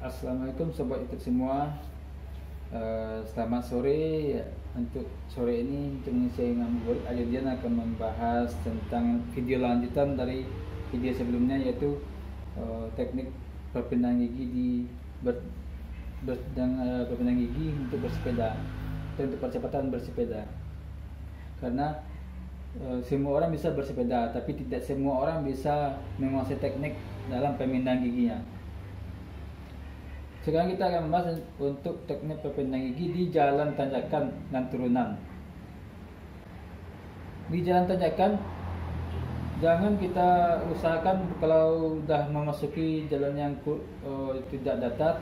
Assalamualaikum sobat YouTube semua. Selamat sore. Untuk sore ini saya dengan murid Alidian akan membahas tentang video lanjutan dari video sebelumnya, yaitu teknik perpindahan gigi di perpindahan gigi untuk bersepeda atau untuk percepatan bersepeda. Karena semua orang bisa bersepeda, tapi tidak semua orang bisa menguasai teknik dalam pemindahan giginya. Sekarang kita akan membahas untuk teknik perpindahan gigi di jalan tanjakan dan turunan. Di jalan tanjakan, jangan kita usahakan kalau sudah memasuki jalan yang tidak datar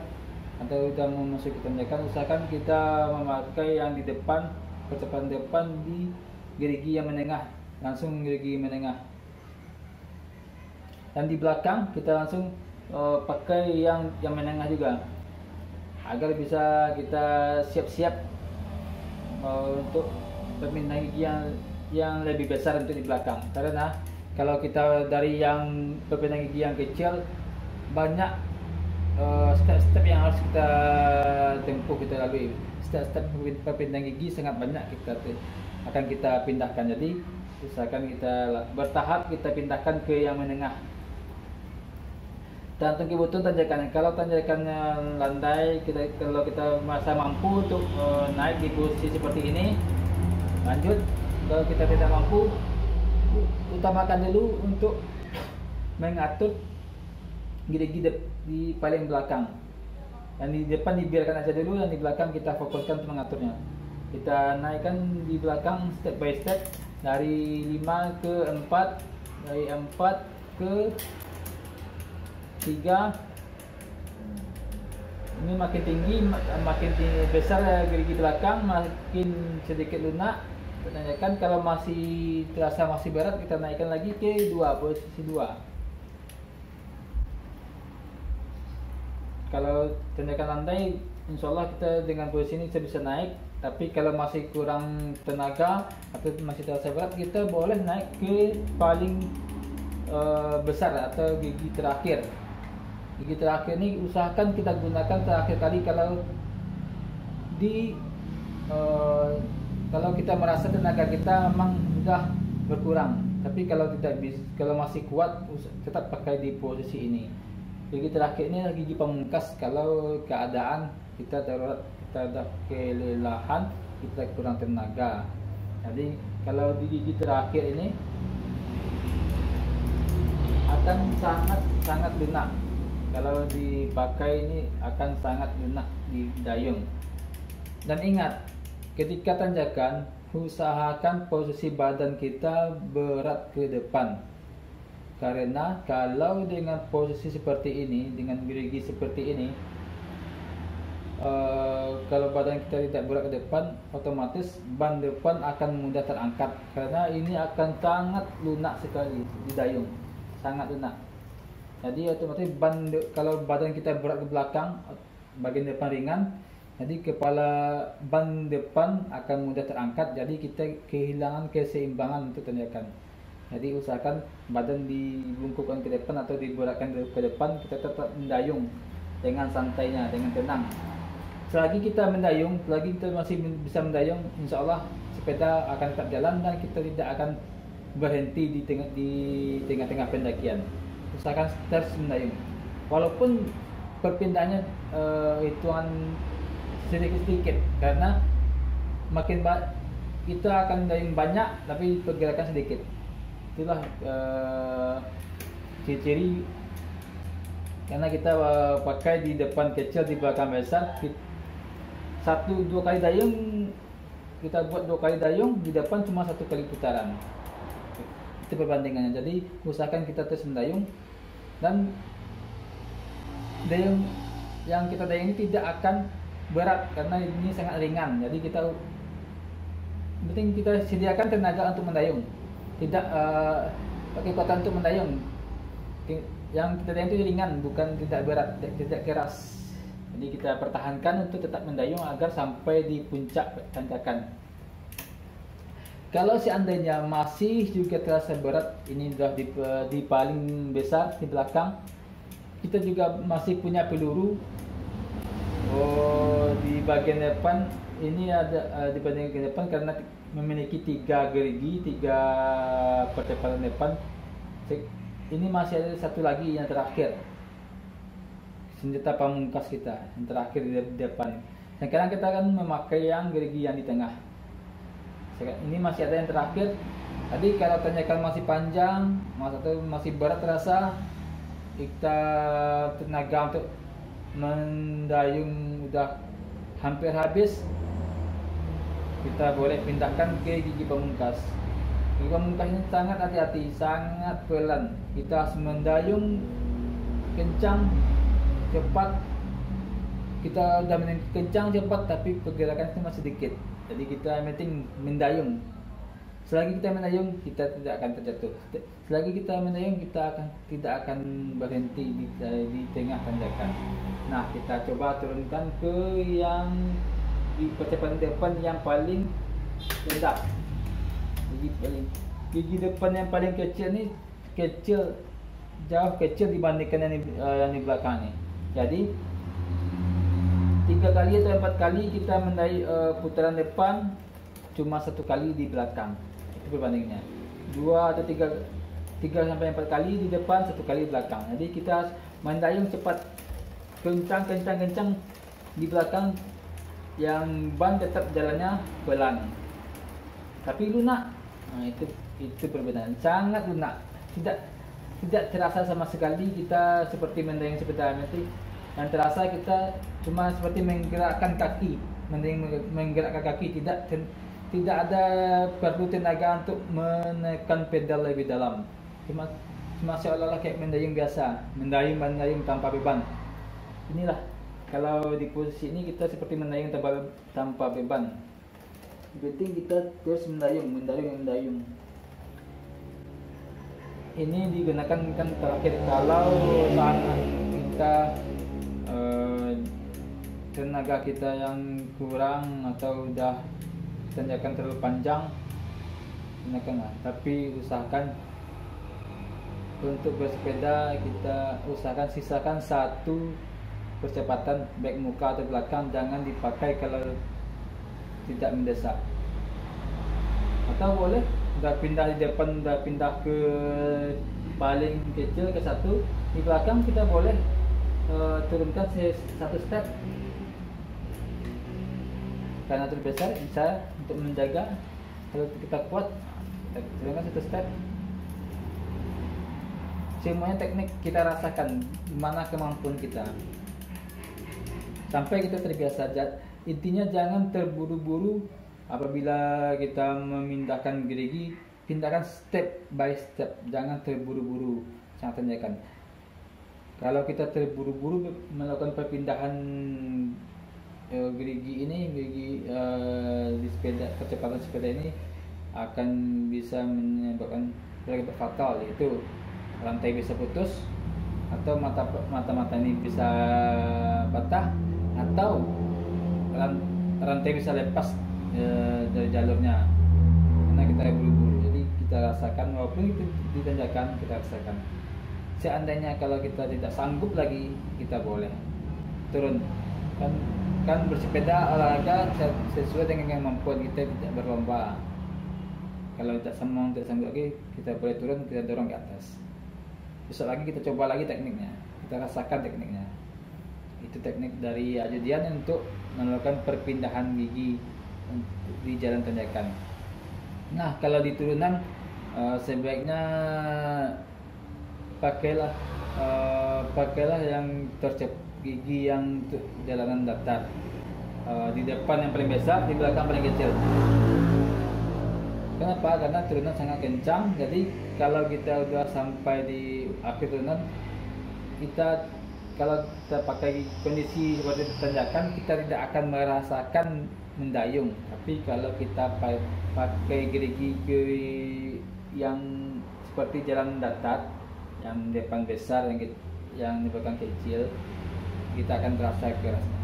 atau sudah memasuki tanjakan, usahakan kita memakai yang di depan, percepatan depan di gerigi yang menengah, langsung gerigi menengah. Dan di belakang kita langsung pakai yang menengah juga, agar bisa kita siap-siap untuk perpindahan gigi yang lebih besar untuk di belakang. Karena kalau kita dari yang perpindahan gigi yang kecil, banyak step-step yang harus kita tempuh, kita lalui. Step-step perpindahan gigi sangat banyak akan kita pindahkan. Jadi usahakan kita bertahap kita pindahkan ke yang menengah. Dan untuk kebutuhan tanjakannya, kalau tanjakannya landai, kalau kita merasa mampu untuk naik di posisi seperti ini, lanjut. Kalau kita tidak mampu, utamakan dulu untuk mengatur gigi di paling belakang. Yang di depan dibiarkan aja dulu, yang di belakang kita fokuskan untuk mengaturnya. Kita naikkan di belakang step by step dari 5 ke 4, dari 4 ke 3. Ini makin tinggi, besar gigi belakang, makin sedikit lunak. Tanjakan kalau masih terasa masih berat, kita naikkan lagi ke posisi 2. Kalau tanjakan landai, insya Allah kita dengan posisi ini bisa naik. Tapi kalau masih kurang tenaga atau masih terasa berat, kita boleh naik ke paling besar atau gigi terakhir. Gigi terakhir ini usahakan kita gunakan terakhir kali kalau kita merasa tenaga kita memang sudah berkurang. Tapi kalau masih kuat, tetap pakai di posisi ini. Gigi terakhir ini adalah gigi pamungkas kalau keadaan kita darurat, kita sudah kelelahan, kita kurang tenaga. Jadi kalau di gigi terakhir ini akan sangat lunak. Kalau dipakai ini akan sangat lunak di dayung. Dan ingat, ketika tanjakan, usahakan posisi badan kita berat ke depan. Karena kalau dengan posisi seperti ini, dengan gerigi seperti ini, kalau badan kita tidak berat ke depan, otomatis ban depan akan mudah terangkat. Karena ini akan sangat lunak sekali di dayung, sangat lunak. Jadi otomatis kalau badan kita berat ke belakang, bagian depan ringan, jadi kepala ban depan akan mudah terangkat. Jadi kita kehilangan keseimbangan untuk tanjakan. Jadi usahakan badan dibungkukkan ke depan atau diberatkan ke depan, kita tetap mendayung dengan santainya, dengan tenang. Selagi kita mendayung, selagi kita masih bisa mendayung, insya Allah sepeda akan tetap jalan dan kita tidak akan berhenti di tengah-tengah pendakian. Usahakan terus mendayung, walaupun perpindahannya hitungan sedikit-sedikit, karena makin kita akan mendayung banyak tapi pergerakan sedikit. Itulah ciri-ciri, karena kita pakai di depan kecil, di belakang besar. 1-2 kali dayung, kita buat 2 kali dayung, di depan cuma 1 kali putaran. Itu perbandingannya. Jadi usahakan kita terus mendayung, dan dayung yang kita dayung ini tidak akan berat karena ini sangat ringan. Jadi penting kita sediakan tenaga untuk mendayung, tidak pakai kekuatan untuk mendayung. Yang kita dayung itu ringan, bukan tidak berat, tidak keras. Jadi kita pertahankan untuk tetap mendayung agar sampai di puncak tanjakan. Kalau seandainya masih juga terasa berat, ini sudah di paling besar di belakang, kita juga masih punya peluru Oh, di bagian depan ini ada di bagian depan karena memiliki 3 gerigi, 3 percepatan depan. Ini masih ada satu lagi yang terakhir, senjata pamungkas kita yang terakhir di depan. Sekarang kita akan memakai yang gerigi yang di tengah. Ini masih ada yang terakhir. Tadi kalau tanjakan masih panjang, masih berat terasa, kita tenaga untuk mendayung udah hampir habis, kita boleh pindahkan ke gigi pamungkas. Gigi pamungkas ini sangat hati-hati, sangat pelan. Kita harus mendayung kencang, cepat. Kita udah kencang cepat, tapi pergerakan itu masih sedikit. Jadi kita penting mendayung. Selagi kita mendayung, kita tidak akan terjatuh. Selagi kita mendayung, kita tidak akan berhenti di tengah tanjakan. Nah, kita coba turunkan ke yang di percepatan depan yang paling rendah. Gigi depan yang paling kecil ni jauh kecil dibandingkan yang di belakang ni. Jadi 3 kali atau 4 kali kita putaran depan, cuma 1 kali di belakang. Itu perbandingannya. 2 atau 3 sampai 4 kali di depan, 1 kali di belakang. Jadi kita mendayung cepat, kencang di belakang, yang ban tetap jalannya pelan tapi lunak. Nah, itu perbedaan, sangat lunak. Tidak terasa sama sekali kita seperti mendayung sepeda metik. Yang terasa kita cuma seperti menggerakkan kaki, menggerakkan kaki, tidak ada perlu tenaga untuk menekan pedal lebih dalam. Cuma seolah-olah kayak mendayung biasa, mendayung tanpa beban. Inilah kalau di posisi ini kita seperti mendayung tanpa beban. Penting kita terus mendayung. Ini digunakan kan terakhir kalau kita tenaga kita yang kurang atau udah tanjakan terlalu panjang, gunakanlah. Tapi usahakan untuk bersepeda kita usahakan sisakan 1 percepatan baik muka atau belakang, jangan dipakai kalau tidak mendesak. Atau boleh udah pindah di depan, udah pindah ke paling kecil ke 1, di belakang kita boleh turunkan 1 step karena terbesar bisa untuk menjaga. Kalau kita kuat, kita turunkan 1 step. Semuanya teknik kita rasakan mana kemampuan kita sampai kita terbiasa. Intinya jangan terburu-buru apabila kita memindahkan gerigi, pindahkan step by step, jangan terburu-buru saat tanjakan. Kalau kita terburu-buru melakukan perpindahan gerigi di percepatan sepeda ini akan bisa menyebabkan berakibat fatal, yaitu rantai bisa putus, atau mata ini bisa patah, atau rantai bisa lepas dari jalurnya karena kita buru-buru. Jadi kita rasakan, walaupun itu ditanjakan kita rasakan. Seandainya kalau kita tidak sanggup lagi, kita boleh turun. Kan bersepeda olahraga sesuai dengan kemampuan kita, tidak berlomba. Kalau tidak sanggup lagi, kita boleh turun, kita dorong ke atas. Besok lagi kita coba lagi tekniknya, kita rasakan tekniknya. Itu teknik dari Ajudian untuk melakukan perpindahan gigi di jalan tanjakan. Nah, kalau di turunan sebaiknya pakailah yang gigi yang untuk jalanan datar. Di depan yang paling besar, di belakang paling kecil. Kenapa? Karena turunan sangat kencang. Jadi kalau kita udah sampai di akhir turunan, kalau kita pakai kondisi seperti tanjakan, kita tidak akan merasakan mendayung. Tapi kalau kita pakai gerigi yang seperti jalan datar, yang depan besar, yang di belakang kecil, kita akan terasa kerasnya.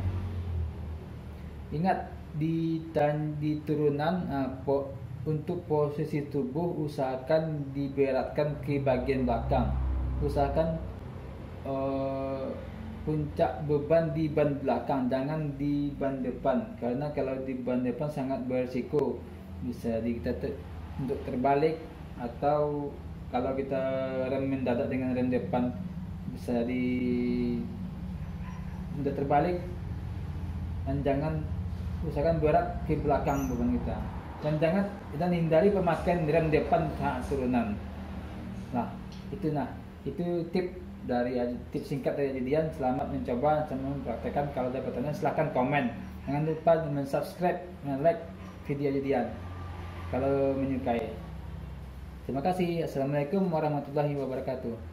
Ingat di turunan, untuk posisi tubuh usahakan diberatkan ke bagian belakang. Usahakan puncak beban di ban belakang, jangan di ban depan, karena kalau di ban depan sangat berisiko, bisa kita untuk terbalik, atau kalau kita rem mendadak dengan rem depan bisa mudah terbalik. Dan jangan usahakan berat ke belakang beban kita, dan jangan kita hindari pemakaian rem depan saat turunan. Itu tips singkat dari Dian. Selamat mencoba, selamat mempraktekkan. Kalau ada pertanyaan silahkan komen. Jangan lupa subscribe dan like video Dian kalau menyukai. Terima kasih. Assalamualaikum warahmatullahi wabarakatuh.